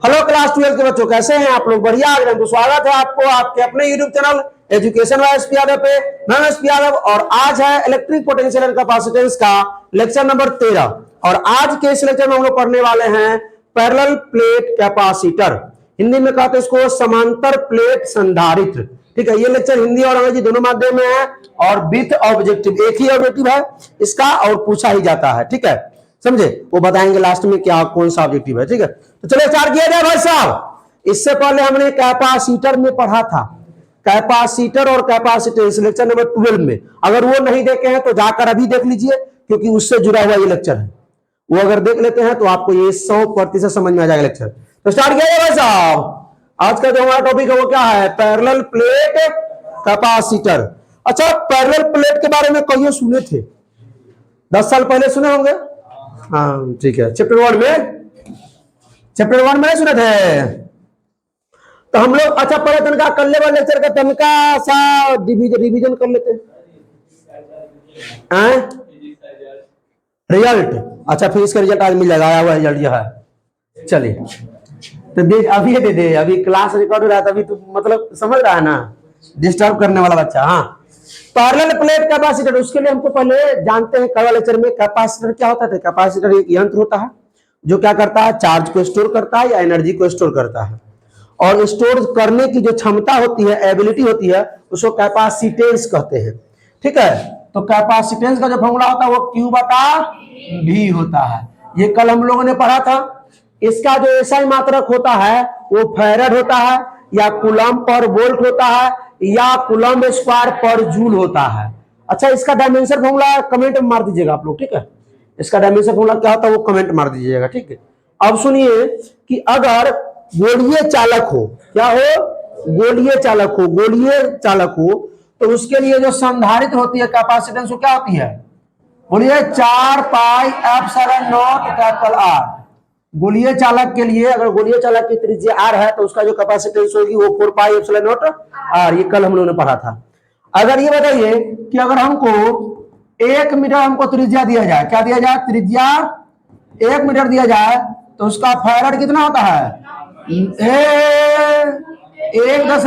Hello class 12 के बच्चों, कैसे हैं आप लोग? बढ़िया। तो स्वागत है आपको आपके अपने YouTube channel education by SP Yadav पे। मैं एसपी यादव और आज है इलेक्ट्रिक पोटेंशियल एंड कैपेसिटेंस का लेक्चर नंबर 13। और आज के इस लेक्चर में हम लोग पढ़ने वाले हैं पैरेलल प्लेट कैपेसिटर। हिंदी में कहते हैं इसको समांतर प्लेट संधारित्र। ठीक है, ये लेक्चर हिंदी और अंग्रेजी दोनों माध्यम में है और विथ ऑब्जेक्टिव, एक ही ऑब्जेक्टिव है इसका और पूछा ही जाता है। ठीक है, समझे? वो बताएंगे लास्ट में क्या कौन सा ऑब्जेक्टिव है। ठीक है, तो चलो स्टार्ट किया जाए भाई साहब। इससे पहले हमने कैपेसिटर में पढ़ा था, कैपेसिटर और कैपेसिटेंस लेक्चर नंबर 12 में। अगर वो नहीं देखे हैं तो जाकर अभी देख लीजिए, क्योंकि उससे जुड़ा हुआ ये लेक्चर है। वो अगर देख लेते हैं तो आपको ये 100% समझ में आ जाएगा लेक्चर। तो स्टार्ट किया जाए भाई साहब। आज का जो हमारा टॉपिक है वो क्या है? Parallel plate capacitor. अच्छा, पैरेलल प्लेट के बारे में कहिए सुने थे, 10 साल पहले सुने होंगे। हाँ ठीक है, चैप्टर 1 में सुने थे तो हम लोग। अच्छा, पहले तनका कर ले वाले लेक्चर का तनका सा रिवीजन कर लेते हैं। रिजल्ट, अच्छा फिर इसका रिजल्ट आज मिल जाएगा, आया हुआ रिजल्ट यह है। चलिए तो दे अभी दे अभी क्लास रिकॉर्ड हो रहा था, अभी तो मतलब समझ रहा है ना, डिस्टर्ब करने वाला बच्चा। हाँ, पैरेलल प्लेट कैपेसिटर, उसके लिए हमको पहले जानते हैं कल लेक्चर में कैपेसिटर क्या होता है। कैपेसिटर एक यंत्र होता है जो क्या करता है, चार्ज को स्टोर करता है या एनर्जी को स्टोर करता है। और स्टोर करने की जो क्षमता होती है, एबिलिटी होती है, उसको कैपेसिटेंस कहते हैं। ठीक है, तो कैपेसिटेंस का जो फॉर्मूला होता है वो Q/V होता है। ये कल हम लोगों ने पढ़ा था। इसका जो एसआई मात्रक होता है वो फैराड होता है या कूलम्ब पर वोल्ट होता है या कूलम्ब स्क्वायर पर जूल होता है। अच्छा, इसका डायमेंशन फॉर्मूला कमेंट में मार दीजिएगा आप लोग। ठीक है, इसका डायमेंशन फॉर्मूला क्या होता है वो कमेंट मार दीजिएगा। ठीक है, अब सुनिए कि अगर गोलीय चालक हो, क्या हो? गोलीय चालक हो तो उसके लिए जो संधारित्र होती है कैपेसिटेंस वो क्या होती है? बोलिए 4πε0 गोलीय चालक के लिए। अगर गोलीय चालक की त्रिज्या r है तो उसका जो कैपेसिटेंस होगी वो 4πε0 r। ये कल हम लोगों ने पढ़ा था। अगर ये बताइए कि अगर हमको 1 मीटर हमको त्रिज्या दिया जाए, क्या दिया जाए? त्रिज्या 1 मीटर दिया जाए तो उसका फैराड कितना होता है? 1.1 ×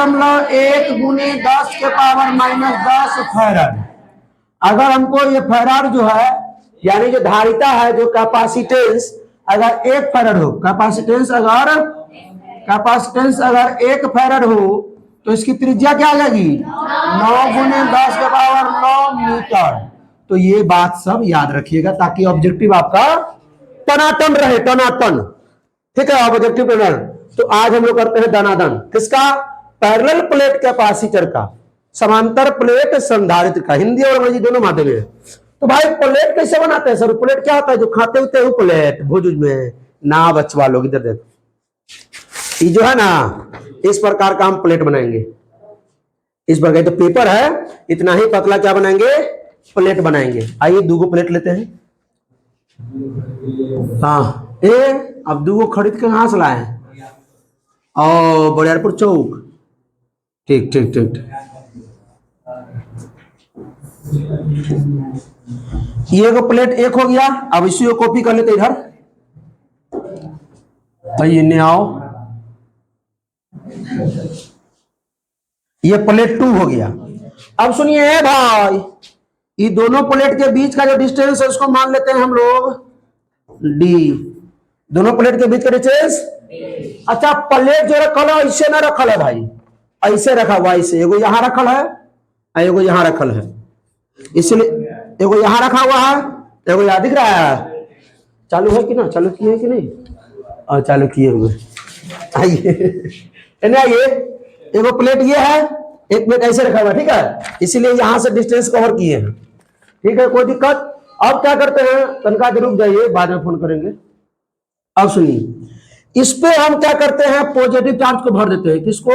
10⁻⁻10 फैराड। अगर हमको ये फैराड जो है, यानी जो धारिता है, जो कैपेसिटेंस अगर 1 फैराड हो, कैपेसिटेंस अगर 1 फैराड हो तो इसकी त्रिज्या क्या आ जाएगी? 9 × 10⁻9 मीटर। तो ये बात सब याद रखिएगा ताकि ऑब्जेक्टिव आपका टनाटन रहे, टनाटन। ठीक है, ऑब्जेक्टिव टनाटन। तो आज हम लोग करते हैं दनादन किसका? पैरेलल प्लेट कैपेसिटर का, समांतर प्लेट संधारित्र का। हिंदी और अंग्रेजी दोनों माध्यम में। तो भाई प्लेट कैसे बनाते हैं सर? प्लेट क्या होता है? जो खाते होते हैं प्लेट भोज में ना। बच्चा लोग इधर देखो, ये जो है ना, इस प्रकार का हम प्लेट बनाएंगे। इस प्रकार तो पेपर है इतना ही पतला, क्या बनाएंगे? प्लेट बनाएंगे। आइए 2 प्लेट लेते हैं। हाँ, अब 2 खरीद के कहां से लाए हैं? बरियारपुर चौक। ठीक ठीक ठीक ठीक। ये प्लेट 1 हो गया। अब इसी को कॉपी कर लेते इधर। इन्हें आओ, ये प्लेट 2 हो गया। अब सुनिए भाई, ये दोनों प्लेट के बीच का जो डिस्टेंस है उसको मान लेते हैं हम लोग D। दोनों प्लेट के बीच का डिस्टेंस। अच्छा, प्लेट जो रखल है ऐसे ना रखल है भाई, ऐसे रखा हुआ। ऐसे एगो यहां रखल है, एगो यहां रखल है। इसलिए एगो यहां रखा हुआ है, एगो यहां दिख रहा है। चालू है कि ना? चालू किए है कि नहीं? चालू किए हुए। आइए, एगो प्लेट ये है, एक प्लेट ऐसे रखा हुआ। ठीक है, इसीलिए यहां से डिस्टेंस कवर किए हैं। ठीक है, कोई दिक्कत? अब क्या करते हैं, तनका रुक जाइए, बाद में फोन करेंगे। अब सुनिए, इस पे हम क्या करते हैं? पॉजिटिव चार्ज को भर देते हैं। किसको?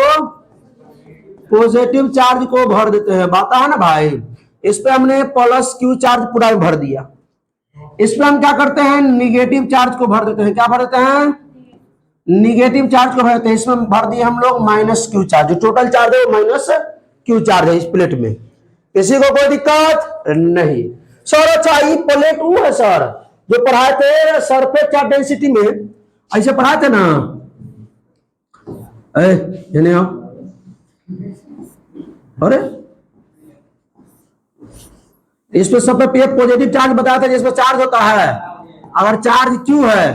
पॉजिटिव चार्ज को भर देते हैं। बात है ना भाई? इस पे हमने +Q चार्ज पूरा भर दिया। इस पे हम क्या करते हैं? निगेटिव चार्ज को भर देते हैं। क्या भर देते हैं? निगेटिव चार्ज को भर देते हैं। इसमें भर दिए हम लोग -Q चार्ज। जो टोटल चार्ज है वो -Q चार्ज है इस प्लेट में। किसी को कोई दिक्कत नहीं सर? अच्छा, ये प्लेट वो है सर जो पढ़ाए थे सरफेस चार्ज डेंसिटी में, ऐसे पढ़ाए थे ना? ए ये नहीं आओ, अरे इस पे सब पे पॉजिटिव चार्ज बताया था जिसमें चार्ज होता है। अगर चार्ज क्यू है,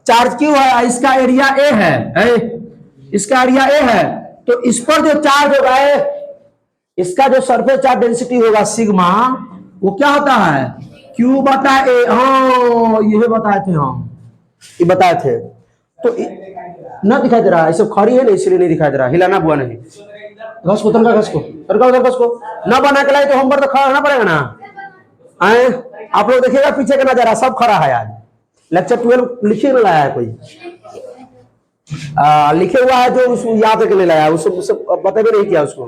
चार्ज क्यू है, इसका एरिया ए है, इसका एरिया ए है, तो इस पर जो चार्ज होगा, इसका जो सरफेस चार्ज डेंसिटी होगा सिग्मा, वो क्या होता है क्यू बटा ए। हाँ ये बताए थे हम, ये बताए थे। तो ना दिखाई दे रहा है, सब खड़ी है ना इसलिए नहीं दिखाई दे रहा, हिलाना बुआ नहीं। घस को तनका, घस को तनका, उधर घस को ना बना के लाए तो होमवर्क तो खड़ा होना पड़ेगा ना। आए आप लोग देखिएगा पीछे का नजारा सब खड़ा है। आज लेक्चर 12 लिखे ना लाया है कोई, लिखे हुआ है जो उसको याद करके नहीं लाया, उसको पता भी नहीं किया उसको।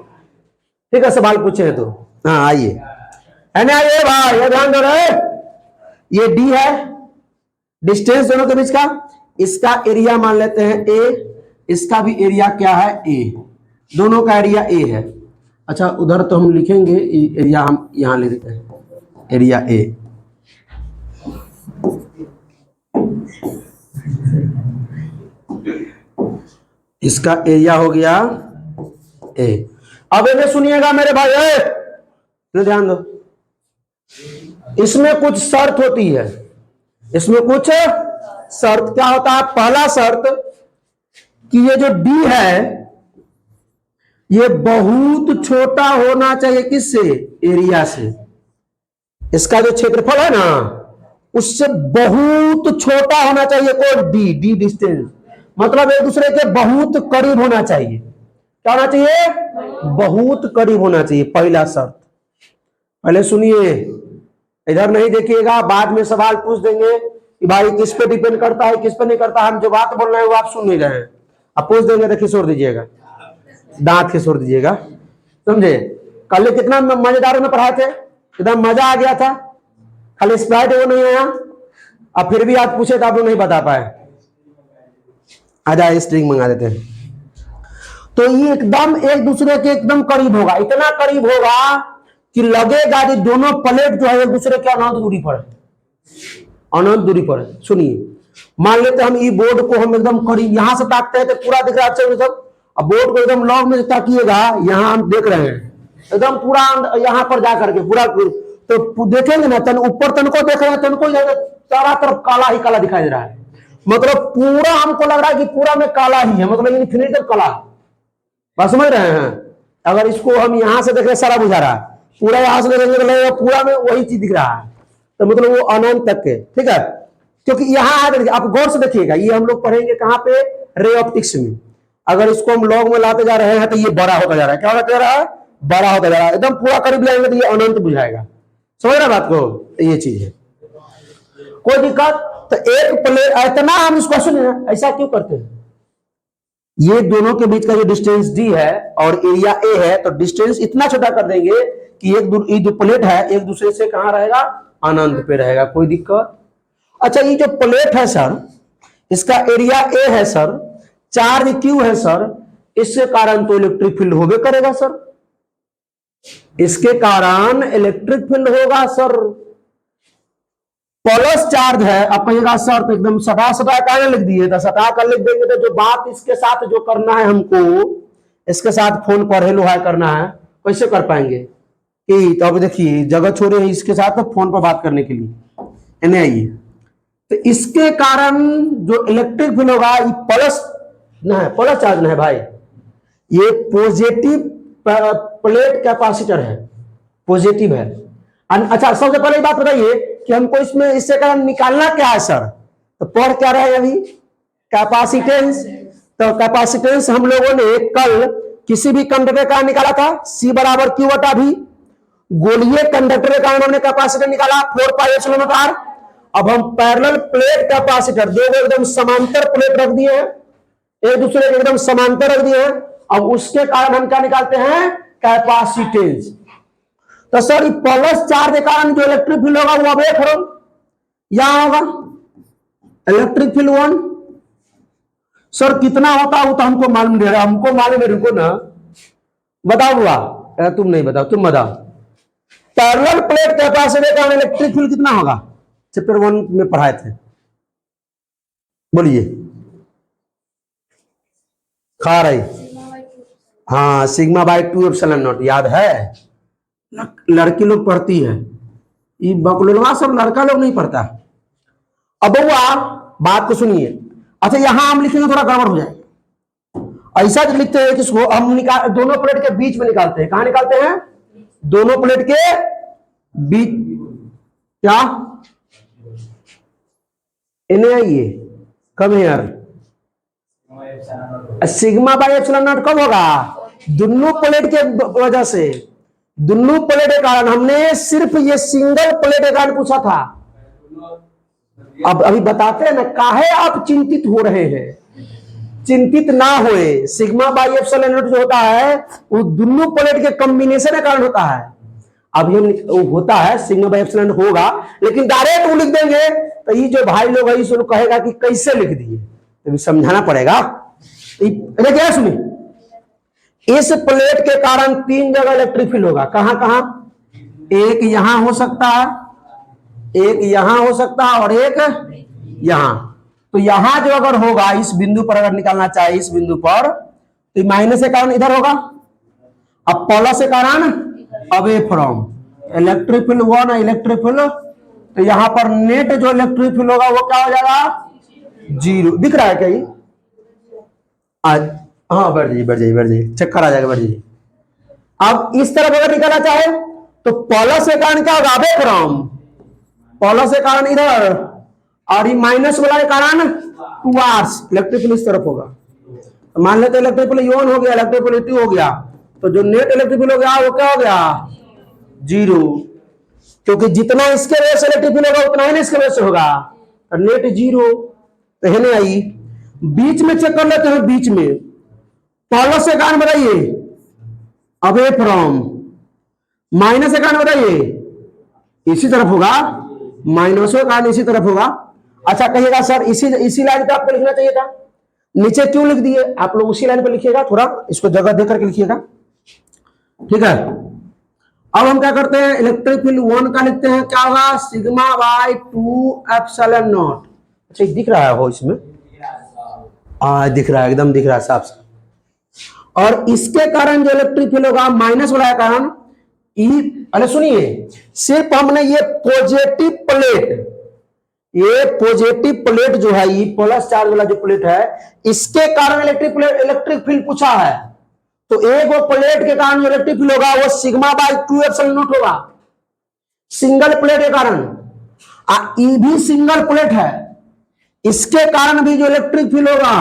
ठीक है सवाल पूछे हैं तो हाँ आइए, है ना। ये भाई ये ध्यान दो रहे, ये डी है डिस्टेंस दोनों के बीच का, इसका एरिया मान लेते हैं ए, इसका भी एरिया क्या है ए, दोनों का एरिया ए है। अच्छा उधर तो हम लिखेंगे एरिया, हम यहां ले देते हैं एरिया ए। इसका एरिया हो गया ए। अब इन्हें सुनिएगा मेरे भाई, तो ध्यान दो, इसमें कुछ शर्त होती है, इसमें कुछ शर्त क्या होता है। पहला शर्त कि ये जो डी है ये बहुत छोटा होना चाहिए, किससे, एरिया से। इसका जो क्षेत्रफल है ना उससे बहुत छोटा होना चाहिए कौन, डी, डी डिस्टेंस, मतलब एक दूसरे के बहुत करीब होना चाहिए। क्या होना चाहिए, बहुत करीब होना चाहिए, पहला शर्त। पहले सुनिए, इधर नहीं देखिएगा, बाद में सवाल पूछ देंगे कि भाई किस पे डिपेंड करता है किस पे नहीं करता। हम जो बात बोल रहे हैं वो आप सुन नहीं रहे हैं, आप पूछ देंगे तो खिसोड़ दीजिएगा, दांत खिसोड़ दीजिएगा, समझे। कल कितना मजेदार में पढ़ाए थे, एकदम मजा आ गया था, खाली स्प्राइट वो नहीं आया। अब फिर भी आज पूछे तो आप लोग नहीं बता पाए, आजा स्ट्रिंग मंगा देते हैं। तो ये एकदम एक दूसरे के एकदम करीब होगा, इतना करीब होगा कि लगेगा कि दोनों प्लेट जो है एक दूसरे के अनंत दूरी पर है, अनंत दूरी पर है। सुनिए, मान लेते हम ये बोर्ड को हम एकदम करीब यहां से ताकते हैं तो पूरा दिख रहा है अच्छा सब। अब बोर्ड को एकदम लॉग में ताकिएगा, यहां हम देख रहे हैं एकदम पूरा यहां पर जाकर के पूरा, तो देखेंगे ना तन ऊपर तन को देख रहे हैं, तन को चारों तरफ काला ही काला दिखाई दे रहा है, मतलब पूरा हमको लग रहा है कि पूरा में काला ही है, मतलब इन्फिनिट काला। बात समझ रहे हैं। अगर इसको हम यहां से देख रहे सारा बुझा रहा है, पूरा यहां से देखेंगे तो लगेगा पूरा में वही चीज दिख रहा है, तो मतलब वो अनंत तक के, ठीक है। क्योंकि यहाँ आप गौर से देखिएगा, ये हम लोग पढ़ेंगे कहाँ पे, रे ऑप्टिक्स में। अगर इसको हम लॉग में लाते जा रहे हैं तो ये बड़ा होता जा रहा है, क्या होता जा रहा है, बड़ा होता जा रहा है। एकदम पूरा करीब लाएंगे तो ये अनंत बुझाएगा, समझ रहे बात को, ये चीज है, कोई दिक्कत। तो एक प्लेट इतना हम इसको सुनिए ऐसा क्यों करते हैं, ये दोनों के बीच का जो डिस्टेंस डी है और एरिया ए है, तो डिस्टेंस इतना छोटा कर देंगे कि ये जो प्लेट है एक दूसरे से कहां रहेगा, अनंत पे रहेगा, कोई दिक्कत। अच्छा ये जो प्लेट है सर, इसका एरिया ए है सर, चार्ज क्यू है सर, इसके कारण तो इलेक्ट्रिक फील्ड होबे करेगा सर, इसके कारण इलेक्ट्रिक फील्ड होगा सर। प्लस चार्ज है, आप कहिएगा सर तो एकदम सटा सटा कर लिख दिए, तो सटा कर लिख देंगे तो जो बात इसके साथ जो करना है हमको, इसके साथ फोन पर हेलो हाय करना है, कैसे कर पाएंगे कि, तो अब देखिए जगह छोड़े इसके साथ तो फोन पर बात करने के लिए नहीं आइए, तो इसके कारण जो इलेक्ट्रिक फील्ड होगा ये प्लस ना है, प्लस चार्ज ना है भाई, ये पॉजिटिव प्लेट कैपेसिटर है, पॉजिटिव है। अच्छा सबसे पहले बात बताइए कि हमको इसमें इससे कारण निकालना क्या है सर, तो पढ़ क्या रहे अभी, कैपेसिटेंस। तो कैपेसिटेंस हम लोगों ने कल किसी भी कंडक्टर का निकाला था, C बराबर Q बटा V। गोलीय कंडक्टर के कारण हमने कैपेसिटर निकाला 4 पाई एप्सिलॉन नॉट R। अब हम पैरेलल प्लेट कैपेसिटर दो एकदम समांतर प्लेट रख दिए हैं, एक दूसरे के एकदम समांतर रख दिए हैं, अब उसके कारण हम क्या निकालते हैं, कैपेसिटेंस। तो सर प्लस चार्ज के कारण जो इलेक्ट्रिक फील्ड होगा वो अब एक यहां होगा, इलेक्ट्रिक फील्ड 1। सर कितना होता है वो तो हमको मालूम नहीं रहा, हमको मालूम है, रुको ना बताओ हुआ, तुम नहीं बताओ, तुम बताओ। पैरेलल प्लेट कैपेसिटर का इलेक्ट्रिक फील्ड कितना होगा, चैप्टर 1 में पढ़ाए थे, बोलिए। खा रही। हाँ, सिग्मा बाई 2 एप्सिलॉन नॉट याद है, लड़की लोग पढ़ती है, ये बकलोलवा सब लड़का लोग नहीं पढ़ता। अब बउआ बात को सुनिए। अच्छा, यहां हम लिखेंगे थोड़ा गड़बड़ हो जाएगा। ऐसा लिखते हैं कि हम निकाल दोनों प्लेट के बीच में निकालते हैं। कहां निकालते हैं? दोनों प्लेट के बीच। क्या इन्हें आइए कब है यार? सिग्मा बाई एप्सिलॉन नॉट कब होगा? दोनों प्लेट के वजह से, दोनों प्लेट के कारण। हमने सिर्फ ये सिंगल प्लेट के कारण पूछा था। अब अभी बताते हैं ना, काहे आप चिंतित हो रहे हैं? चिंतित ना होए। सिग्मा बाई एप्सिलॉन नॉट जो होता है वो दोनों प्लेट के कॉम्बिनेशन के कारण होता है। अभी हम होता है सिग्मा बाई एप्सिलॉन होगा, लेकिन डायरेक्ट वो लिख देंगे तो ये जो भाई लोग है इस कहेगा कि कैसे लिख दिए, तो समझाना पड़ेगा। क्या सुनिए, इस प्लेट के कारण 3 जगह इलेक्ट्रिक फील्ड होगा। कहां कहां? एक यहां हो सकता है, एक यहां हो सकता है और एक यहां। तो यहां जो अगर होगा, इस बिंदु पर अगर निकालना चाहे इस बिंदु पर, तो माइनस के कारण इधर होगा, अब प्लस के कारण away from electric field 1 electric field. तो यहां पर नेट जो इलेक्ट्रिक फील्ड होगा वो क्या हो जाएगा? 0। दिख रहा है क्या ये? आज हाँ, बढ़ जाइए, चक्कर आ जाएगा, बढ़ जाइए। अब इस तरफ अगर निकालना चाहे तो प्लस के कारण क्या होगा? अवे फ्रॉम, प्लस के कारण इधर, और ये माइनस वाला के कारण टुवार्ड्स इलेक्ट्रिक फील्ड इस तरफ होगा। तो मान लेते इलेक्ट्रिक फील्ड 1 हो गया, इलेक्ट्रिक फील्ड 2 हो गया, तो जो नेट इलेक्ट्रिक फील्ड हो गया वो क्या हो गया? 0। क्योंकि जितना इसके वजह से इलेक्ट्रिक फील्ड होगा उतना ही इसके वजह से होगा, तो नेट 0। तो है ना, आई बीच में चेक कर लेते हैं। बीच में प्लस के कारण बताइए अवे फ्रॉम, माइनस के कारण बताइए इसी तरफ होगा, माइनस के कारण इसी तरफ होगा। अच्छा कहिएगा सर इसी लाइन पे आपको लिखना चाहिए था, नीचे क्यों लिख दिए? आप लोग उसी लाइन पे लिखिएगा, थोड़ा इसको जगह देकर के लिखिएगा, ठीक है। अब हम क्या करते हैं, इलेक्ट्रिक फील्ड 1 का लिखते हैं, क्या होगा? Sigma by 2 epsilon not. अच्छा दिख रहा है हो इसमें? दिख रहा है, एकदम दिख रहा है साफ साफ। और इसके कारण जो इलेक्ट्रिक फील्ड होगा माइनस वाला कारण अरे सुनिए, सिर्फ हमने ये पॉजिटिव प्लेट जो है, ये प्लस चार्ज वाला जो प्लेट है, इसके कारण इलेक्ट्रिक फील्ड पूछा है। तो एक वो प्लेट के कारण जो इलेक्ट्रिक फील्ड होगा वो सिग्मा बाई 2 एप्सिलॉन नॉट होगा, सिंगल प्लेट के कारण। ये भी सिंगल प्लेट है, इसके कारण भी जो इलेक्ट्रिक फील्ड होगा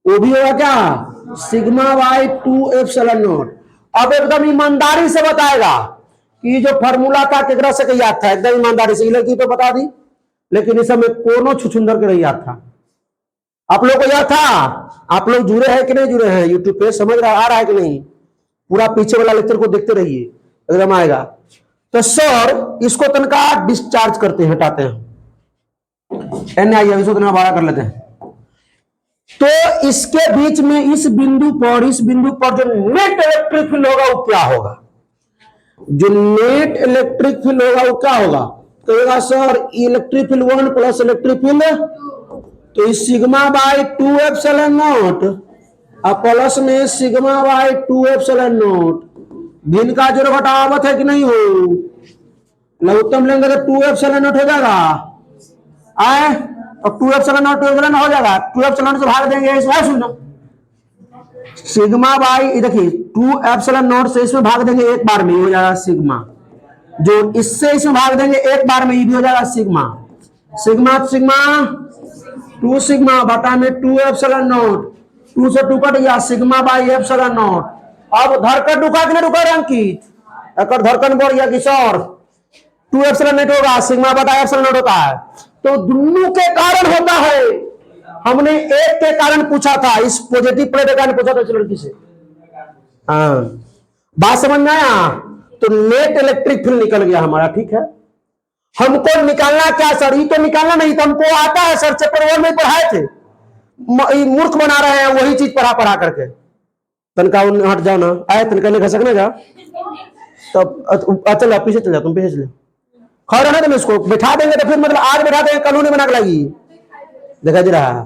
वो भी होगा क्या? Sigma by 2 epsilon not. अब एकदम ईमानदारी से बताएगा कि जो फॉर्मूला था केकरा से याद था, एकदम ईमानदारी से। लड़की तो बता दी, लेकिन इस समय कोनो छुछुंदर के याद था। आप लोग को याद था? आप लोग जुड़े हैं कि नहीं जुड़े हैं यूट्यूब पे? समझ रहा आ रहा है कि नहीं? पूरा पीछे वाला लेक्चर को देखते रहिए, एकदम आएगा। तो सर इसको तनका डिस्चार्ज करते हैं, हटाते हैं, इसको तनका बड़ा कर लेते हैं। तो इसके बीच में इस बिंदु पर जो नेट इलेक्ट्रिक फील्ड होगा वो क्या होगा? जो नेट इलेक्ट्रिक फील्ड होगा वो क्या होगा? कहेगा sir electric field 1 plus electric field, तो इस सिग्मा बाई 2 एप्सिलॉन नॉट और प्लस में सिग्मा बाई 2 एप्सिलॉन नॉट। भिन्न का जोड़ घटावत है कि नहीं हो? लघुत्तम लेंगे तो 2 एप्सिलॉन नॉट हो जाएगा, आए और 2 एप्सिलॉन नॉट हो जाएगा। 2 एप्सिलॉन से भाग देंगे, इसमें सुनो सिग्मा बाई, देखिए 2 एप्सिलॉन नॉट से इसमें भाग देंगे एक बार में, हो जाएगा सिग्मा। जो इससे इसमें भाग देंगे एक बार में, ये भी हो जाएगा सिग्मा। सिग्मा 2 सिग्मा बटा में 2 एप्सिलॉन नॉट, 2 से 2 कट गया, सिग्मा बाई एप्सिलॉन नॉट। अब धड़कन रुका कि नहीं रुका अंकित? अगर धड़कन बढ़ गया किशोर, 2 एप्सिलॉन नॉट होगा, सिग्मा बटा एप्सिलॉन नॉट होता है। तो दोनों के कारण होता है। हमने एक के कारण पूछा था, इस पॉजिटिव प्लेट के कारण पूछा था इस लड़की से। हाँ बात समझ में आया? तो नेट इलेक्ट्रिक फील्ड निकल गया हमारा, ठीक है। हमको निकालना क्या सर? ये तो निकालना नहीं था, हमको आता है सर, चैप्टर 1 में पढ़ाए थे। मूर्ख बना रहे हैं वही चीज पढ़ा करके। तनका हट जाओ ना, आए तनका नहीं खसक ना जा, तब चल पीछे चल जाओ, तुम पीछे चले खड़े ना, तुम इसको बैठा देंगे तो फिर मतलब आज बैठा देंगे, कानूनी बना के लगी, दिखाई दे रहा है।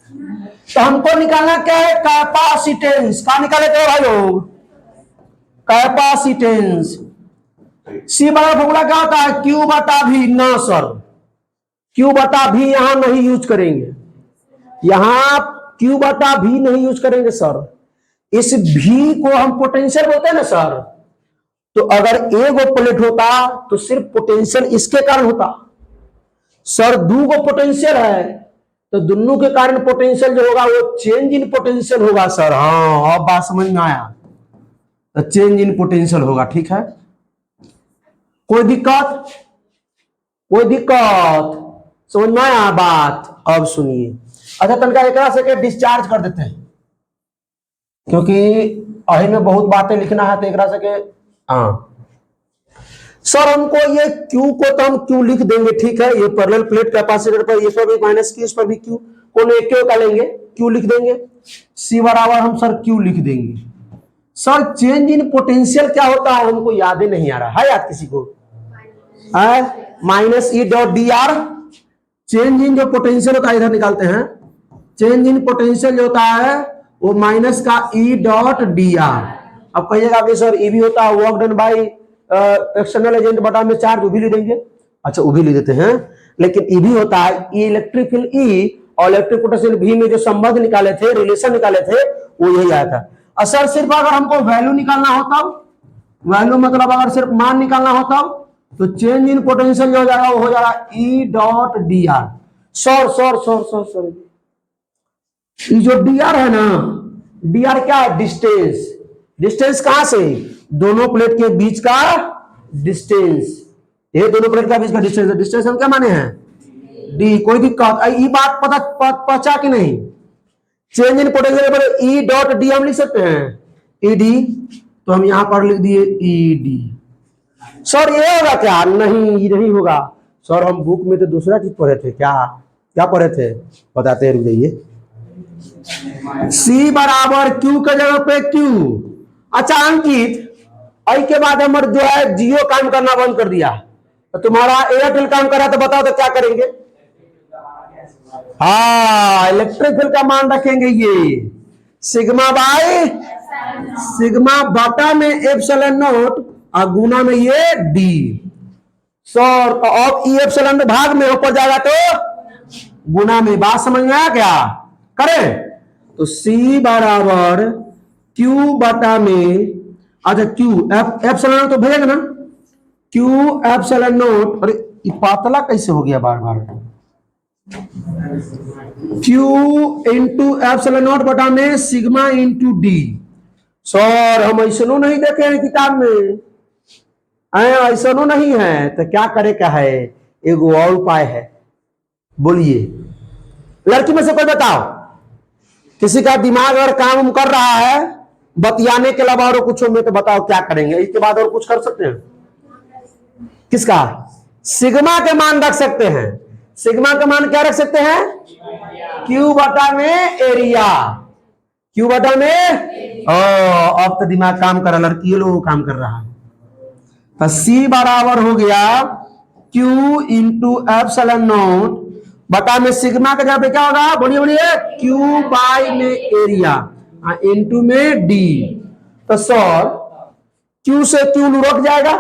तो हमको निकालना क्या है, कैपेसिटेंस। कहा निकाले थे भाई लोग, कैपेसिटेंस। सी बराबर फॉर्मूला क्या होता है, क्यू बटा भी। ना सर, क्यू बटा भी यहां नहीं यूज करेंगे, यहां क्यू बटा भी नहीं यूज करेंगे सर। इस भी को हम पोटेंशियल बोलते हैं ना सर। तो अगर एक प्लेट होता तो सिर्फ पोटेंशियल इसके कारण होता सर। दो गो पोटेंशियल है तो दोनों के कारण पोटेंशियल जो होगा वो चेंज इन पोटेंशियल होगा सर। हाँ, अब बात समझ में आया, तो चेंज इन पोटेंशियल होगा। ठीक है, कोई दिक्कत, कोई दिक्कत, समझ में आया बात। अब सुनिए, अच्छा तनका एक से के डिस्चार्ज कर देते हैं, क्योंकि अही में बहुत बातें लिखना है, तो एक से के हाँ सर हमको ये Q को तो हम Q लिख देंगे, ठीक है। ये पैरेलल प्लेट कैपेसिटर पर ये पर भी माइनस Q, इस पर भी Q, कौन एक का लेंगे Q लिख देंगे। C बराबर हम सर Q लिख देंगे। सर चेंज इन पोटेंशियल क्या होता है हमको याद ही नहीं आ रहा है, याद किसी को है? Minus E dot D R. Change in जो पोटेंशियल होता है इधर निकालते हैं, चेंज इन पोटेंशियल जो होता है वो माइनस का E डॉट डी आर। अब कहिएगा कि सर E भी होता है work done by external agent बटा में चार्ज, वो भी ले देंगे। अच्छा वो भी ले देते हैं, लेकिन E भी होता है इलेक्ट्रिक फील्ड E और इलेक्ट्रिक पोटेंशियल V में जो संबंध निकाले थे, रिलेशन निकाले थे, वो यही आया था। सर सिर्फ अगर हमको वैल्यू निकालना होता, वैल्यू मतलब अगर सिर्फ मान निकालना होता, तो चेंज इन पोटेंशियल जो हो जाएगा वो हो जाएगा E dot D R. Sir sir sir sir sir ये जो डी आर है ना, डी आर क्या है, डिस्टेंस। डिस्टेंस कहां से, दोनों प्लेट के बीच का डिस्टेंस। ये दोनों प्लेट के बीच का डिस्टेंस, डिस्टेंस हम क्या माने हैं, डी। कोई दिक्कत, ये बात पता पचा कि नहीं। चेंज इन पोटेंशियल पर ई डॉट डी हम लिख सकते हैं, ई डी, तो हम यहां पर लिख दिए ई डी। सर ये होगा क्या, नहीं ये नहीं होगा सर, हम बुक में तो दूसरा चीज पढ़े थे। क्या क्या पढ़े थे बताते रुक जाइए। सी बराबर क्यू के जगह पे क्यू। अच्छा अंकित, आई के बाद हमारे जो है जियो काम करना बंद कर दिया, तो तुम्हारा एयरटेल काम कर रहा, तो बताओ तो क्या करेंगे। हाँ, इलेक्ट्रिक फील्ड का मान रखेंगे ये सिग्मा बाई सिग्मा बटा में एप्सिलॉन नॉट और गुना में ये डी। सर तो अब ई एप्सिलॉन भाग में ऊपर जाएगा तो गुना में। बात समझ में आया क्या, करें तो सी बराबर क्यू बटा में, अच्छा क्यू एप्सिलॉन नॉट तो भेजेगा ना, क्यू एप्सिलॉन नॉट। अरे ये पातला कैसे हो गया बार बार, क्यू इंटू एप्सिलॉन नॉट बटा में सिग्मा इंटू डी। सर हम ऐसा नहीं देखे हैं किताब में, ऐसा नहीं है, तो क्या करे क्या है, एक और उपाय है। बोलिए लड़की में से कोई बताओ, किसी का दिमाग अगर काम कर रहा है बतियाने के अलावा और कुछ में, तो बताओ क्या करेंगे। इसके बाद और कुछ कर सकते हैं, किसका, सिग्मा के मान रख सकते हैं। सिग्मा का मान क्या रख सकते हैं, क्यू बटा में एरिया, क्यू बटा में। अब तो दिमाग काम कर रहा, लड़की लोग काम कर रहा है। तो सी बराबर हो गया क्यू इंटू एप्सिलॉन नॉट बटा में सिग्मा का जगह पे क्या होगा, बोलिए बोलिए, क्यू बाई में एरिया इंटू में डी। तो सर क्यू से क्यू लुढ़क जाएगा,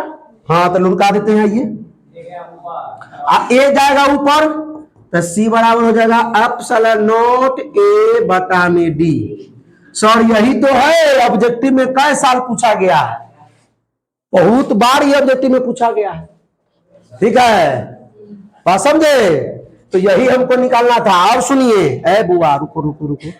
हाँ तो लुढ़का देते हैं, ये ए जाएगा ऊपर, तो सी बराबर हो जाएगा एप्सिलॉन नॉट ए बटा में डी। सर यही तो है ऑब्जेक्टिव में कई साल पूछा गया है, बहुत बार ये ऑब्जेक्टिव में पूछा गया है। ठीक है, बात समझे, तो यही हमको निकालना था। और सुनिए, ए बुआ रुको रुको रुको,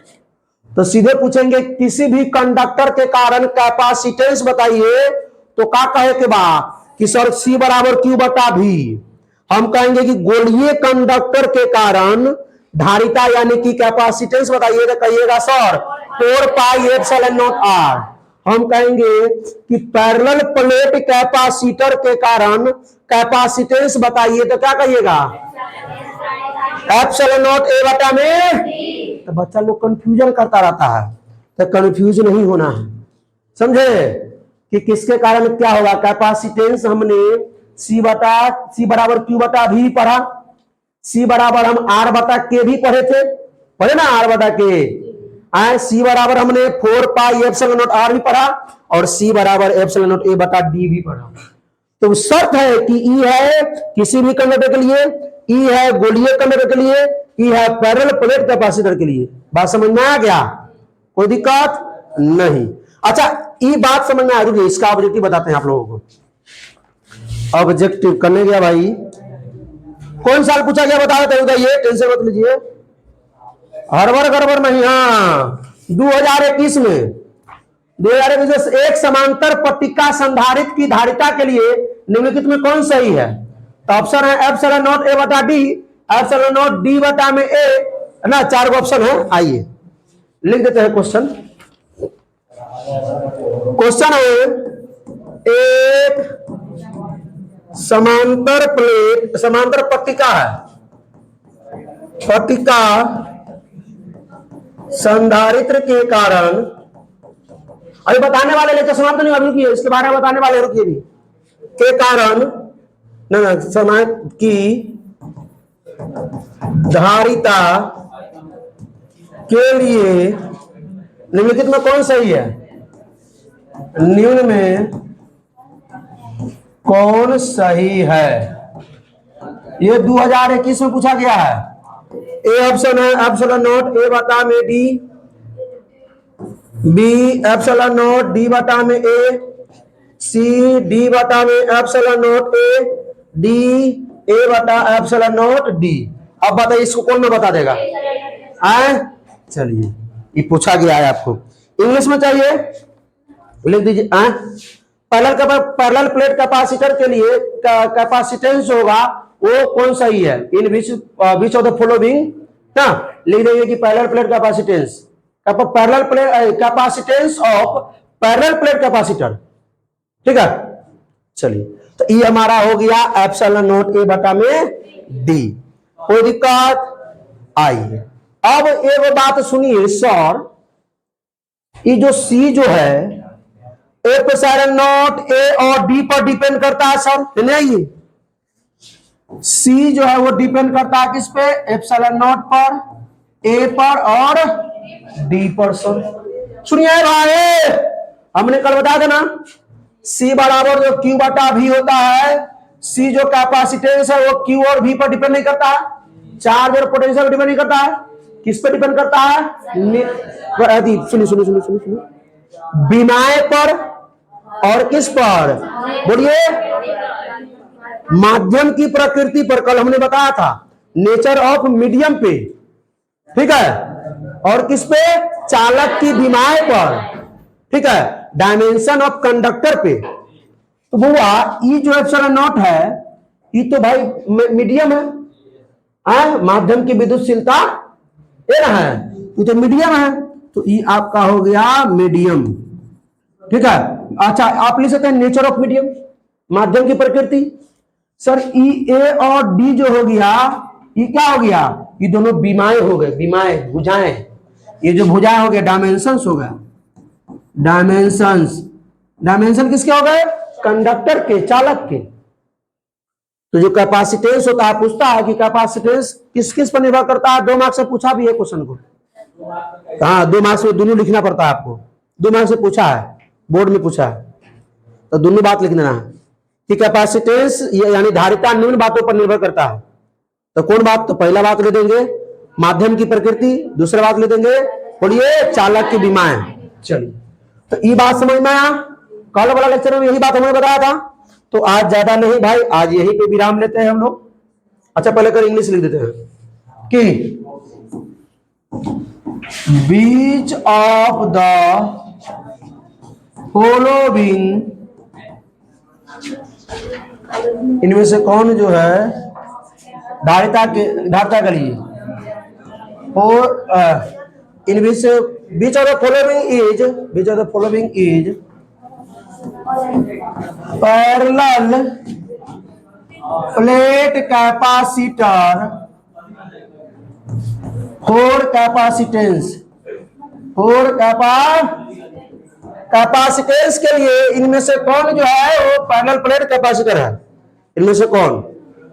तो सीधे पूछेंगे किसी भी कंडक्टर के कारण कैपेसिटेंस बताइए, तो क्या कहे के बाद कि सर सी बराबर क्यू बटा भी। हम कहेंगे कि गोलीय कंडक्टर के कारण धारिता यानी कि कैपेसिटेंस बताइए, तो कहिएगा sir 4 pi epsilon not R. हम कहेंगे कि पैरेलल प्लेट कैपेसिटर के कारण कैपेसिटेंस बताइए, तो क्या कहिएगा, एप्सिलॉन नॉट ए बटा में। तो बच्चा लोग कंफ्यूजन करता रहता है, तो कंफ्यूज नहीं होना है, समझे कि किसके कारण क्या होगा। कैपेसिटेंस हमने सी बराबर क्यू बटा भी पढ़ा, सी बराबर हम आर बटा के भी पढ़े थे, पढ़े ना, आर बटा के। आए सी बराबर हमने 4 पाई एप्सिलॉन नॉट आर भी पढ़ा और सी बराबर एप्सिलॉन नॉट ए बटा डी भी पढ़ा। तो शर्त है कि ई है किसी भी कंडक्टर के लिए, ई है गोलीय कंडक्टर के लिए, ई है पैरेलल प्लेट कैपेसिटर के लिए। बात समझ में आ गया? कोई दिक्कत नहीं। अच्छा, ये बात समझ में आ रही है, इसका ऑब्जेक्टिव बताते हैं आप लोगों को। ऑब्जेक्टिव करने गया भाई, कौन साल पूछा गया बता देते बताइए, टेंशन मत लीजिए, हड़बड़ गड़बड़ नहीं। हाँ 2021 में 2021 में एक समांतर पट्टिका संधारित की धारिता के लिए निम्नलिखित में कौन सही है? तो ऑप्शन है एप्सिलॉन नॉट ए बटा डी, एप्सिलॉन नॉट डी बटा में ए, है ना, 4 ऑप्शन है। आइए लिख देते हैं क्वेश्चन। क्वेश्चन है, एक समांतर प्लेट, समांतर पट्टिका है, पट्टिका संधारित्र के कारण, अभी बताने वाले लेक्चर समाप्त नहीं, अभी रुकिए, इसके बारे में बताने वाले, रुकिए भी, के कारण ना समय की धारिता के लिए निम्नलिखित में कौन सही है? निम्न में कौन सही है? ये 2021 में पूछा गया है। ए ऑप्शन है एप्सिलॉन नॉट ए बटा में D, B epsilon not D बटा में ए, सी डी बटा में epsilon not A, D A बटा एप्सिलॉन नॉट डी। अब बताइए इसको कौन में बता देगा? आए चलिए, ये पूछा गया है आपको, इंग्लिश में चाहिए, लिख दीजिए। पैरेलल प्लेट कैपेसिटर के लिए कैपेसिटेंस होगा वो कौन सही है? इन बीच ऑफ द फॉलोइंग ना, लिख देंगे कि parallel plate capacitance, parallel plate capacitance of parallel plate capacitor, ठीक है। चलिए, तो ये हमारा हो गया एप्सिलॉन नॉट ए बटा में डी। कोई दिक्कत? आइए अब एक बात सुनिए सर, ये जो सी जो है एप्सिलॉन नॉट ए और डी पर डिपेंड करता है सर, नहीं? सी जो है वो डिपेंड करता है किस पे? एप्सिलॉन नॉट पर, ए पर और डी पर। सर सुनिए भाई, हमने कल बता देना, सी बराबर जो क्यू बटा भी होता है, सी जो कैपेसिटेंस है वो क्यू और भी पर डिपेंड नहीं करता है, चार्ज और पोटेंशियल पर डिपेंड नहीं करता है, किस पर डिपेंड करता है? सुनिए सुनिए सुनिए सुनिए, विमाएं पर और किस पर? बोलिए, माध्यम की प्रकृति पर। कल हमने बताया था नेचर ऑफ मीडियम पे, ठीक है, और किस पे? चालक की विमाएं पर, ठीक है, डायमेंशन ऑफ कंडक्टर पे। तो बुआ ये जो एप्सिलॉन नॉट है ये तो भाई मीडियम है, माध्यम की विद्युतशीलता ये ना है, ये तो मीडियम है, तो ये आपका हो गया मीडियम, ठीक है। अच्छा, आप लिख सकते हैं नेचर ऑफ मीडियम, माध्यम की प्रकृति। सर ई ए और डी जो हो गया, ये क्या हो गया? ये दोनों विमाएं हो गए, विमाएं, भुजाएं, ये जो भुजाएं हो गए डायमेंशंस हो गए, डायमेंशंस, डायमेंशन किसके हो गए? कंडक्टर के, चालक के। तो जो कैपेसिटेंस होता है, पूछता है कि कैपेसिटेंस किस किस पर निर्भर करता है, 2 मार्क्स से पूछा भी है क्वेश्चन को। हाँ 2 मार्क्स में दोनों लिखना पड़ता है आपको, 2 मार्क्स से पूछा है, बोर्ड में पूछा है, तो दोनों बात लिख देना है कि कैपेसिटेंस यानी धारिता निम्न बातों पर निर्भर करता है। तो कौन बात? तो पहला बात ले देंगे माध्यम की प्रकृति, दूसरा बात ले देंगे बोलिए चालक की विमाएं। चलिए, तो ये बात समझ में आया? कल वाला लेक्चर में यही बात हमने बताया था। तो आज ज्यादा नहीं भाई, आज यहीं पे विराम लेते हैं हम लोग। अच्छा, पहले कर इंग्लिश लिख देते हैं कि बीच ऑफ द फॉलोइंग, इनमें से कौन जो है धारिता के लिए, और इनमें से which of the following is parallel plate capacitor for capacitance, capacitance के लिए इनमें से कौन जो है वो पैरेलल प्लेट कैपेसिटर है, इनमें से कौन?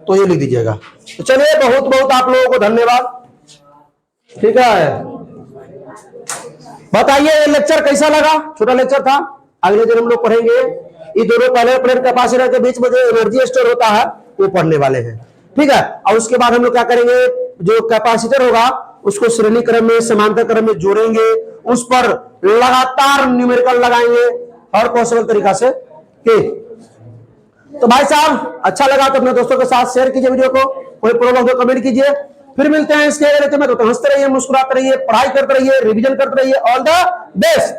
तो ये लिख दीजिएगा। तो चलिए, बहुत बहुत आप लोगों को धन्यवाद। ठीक है, बताइए ये लेक्चर कैसा लगा? छोटा लेक्चर था। अगले दिन हम लोग पढ़ेंगे ये दोनों पैरेलल प्लेट कैपेसिटर के बीच में जो एनर्जी स्टोर होता है वो पढ़ने वाले हैं। ठीक है, और उसके बाद हम लोग क्या करेंगे, जो कैपेसिटर होगा उसको श्रेणी क्रम में समांतर क्रम में जोड़ेंगे, उस पर लगातार न्यूमेरिकल लगाएंगे हर पॉसिबल तरीका से। तो भाई साहब अच्छा लगा तो अपने दोस्तों के साथ शेयर कीजिए वीडियो को, कोई प्रॉब्लम हो कमेंट कीजिए। फिर मिलते हैं इसके अगले लेक्चर में। तो हंसते रहिए, मुस्कुराते रहिए, पढ़ाई करते रहिए, रिवीजन करते रहिए। All the best.